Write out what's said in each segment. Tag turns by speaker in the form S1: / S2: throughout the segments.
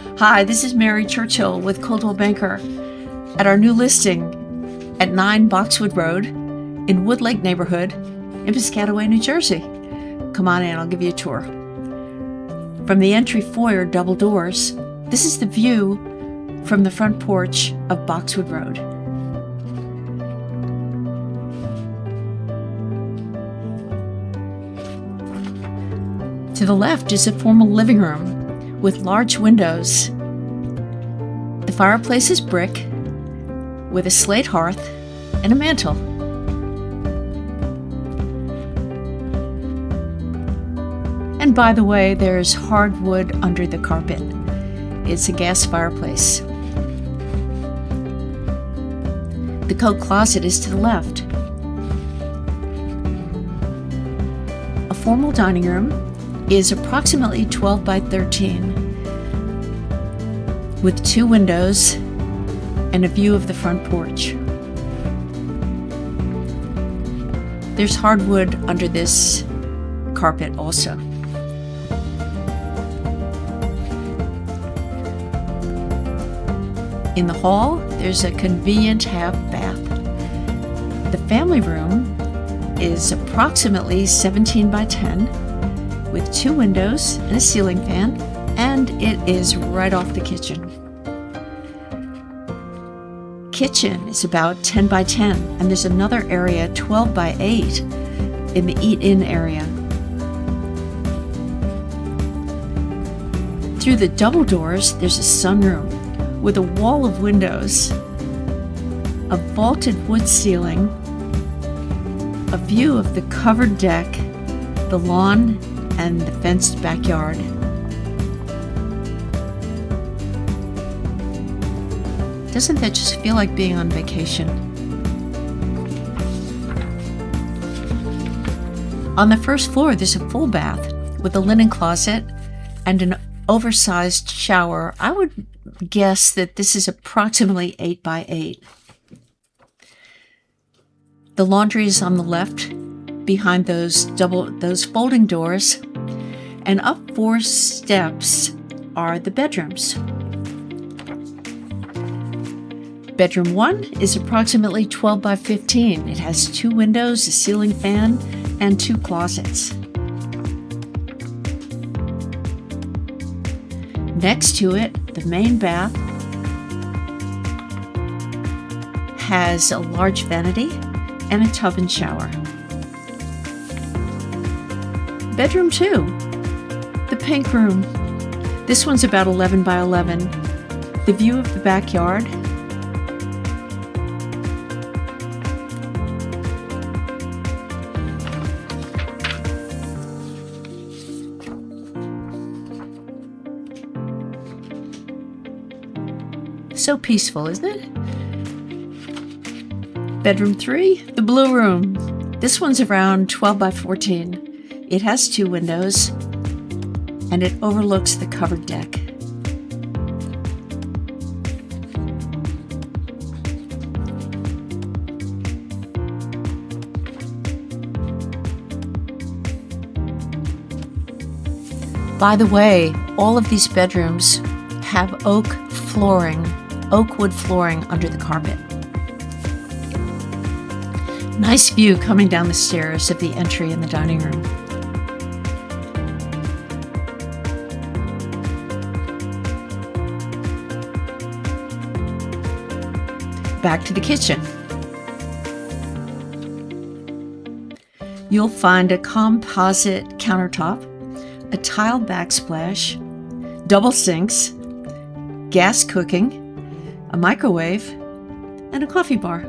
S1: Hi, this is Mary Churchill with Coldwell Banker at our new listing at 9 Boxwood Road in Woodlake neighborhood in Piscataway, New Jersey. Come on in, I'll give you a tour. From the entry foyer double doors, this is the view from the front porch of Boxwood Road. To the left is a formal living room with large windows. The fireplace is brick with a slate hearth and a mantel. And by the way, there's hardwood under the carpet. It's a gas fireplace. The coat closet is to the left. A formal dining room is approximately 12 by 13 with 2 windows and a view of the front porch. There's hardwood under this carpet also. In the hall, there's a convenient half bath. The family room is approximately 17 by 10 with 2 windows and a ceiling fan, and it is right off the kitchen. Kitchen is about 10 by 10, and there's another area 12 by 8 in the eat-in area. Through the double doors, there's a sunroom with a wall of windows, a vaulted wood ceiling, a view of the covered deck, the lawn, and the fenced backyard. Doesn't that just feel like being on vacation? On the first floor, there's a full bath with a linen closet and an oversized shower. I would guess that this is approximately 8 by 8. The laundry is on the left behind those folding doors, and up 4 steps are the bedrooms. Bedroom 1 is approximately 12 by 15. It has 2 windows, a ceiling fan, and 2 closets. Next to it, the main bath has a large vanity and a tub and shower. Bedroom 2, the pink room. This one's about 11 by 11. The view of the backyard. So peaceful, isn't it? Bedroom 3, the blue room. This one's around 12 by 14. It has 2 windows, and it overlooks the covered deck. By the way, all of these bedrooms have oak wood flooring under the carpet. Nice view coming down the stairs of the entry in the dining room. Back to the kitchen. You'll find a composite countertop, a tile backsplash, double sinks, gas cooking, a microwave, and a coffee bar.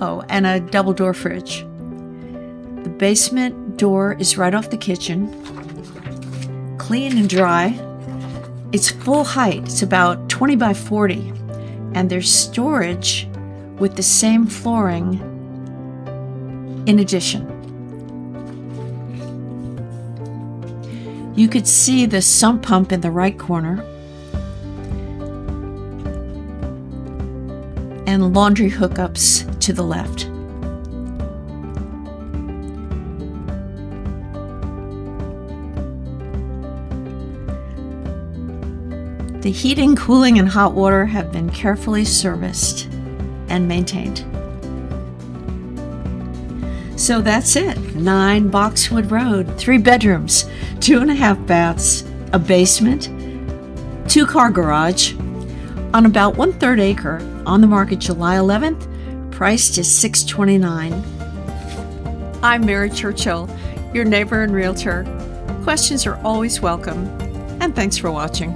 S1: Oh, and a double door fridge. The basement door is right off the kitchen, clean and dry. It's full height. It's about 20 by 40, and there's storage with the same flooring in addition. You could see the sump pump in the right corner and laundry hookups to the left. The heating, cooling, and hot water have been carefully serviced and maintained. So that's it. 9 Boxwood Road, 3 bedrooms, 2.5 baths, a basement, 2-car garage, on about 1/3 acre, on the market July 11th, priced is $629. I'm Mary Churchill, your neighbor and realtor. Questions are always welcome, and thanks for watching.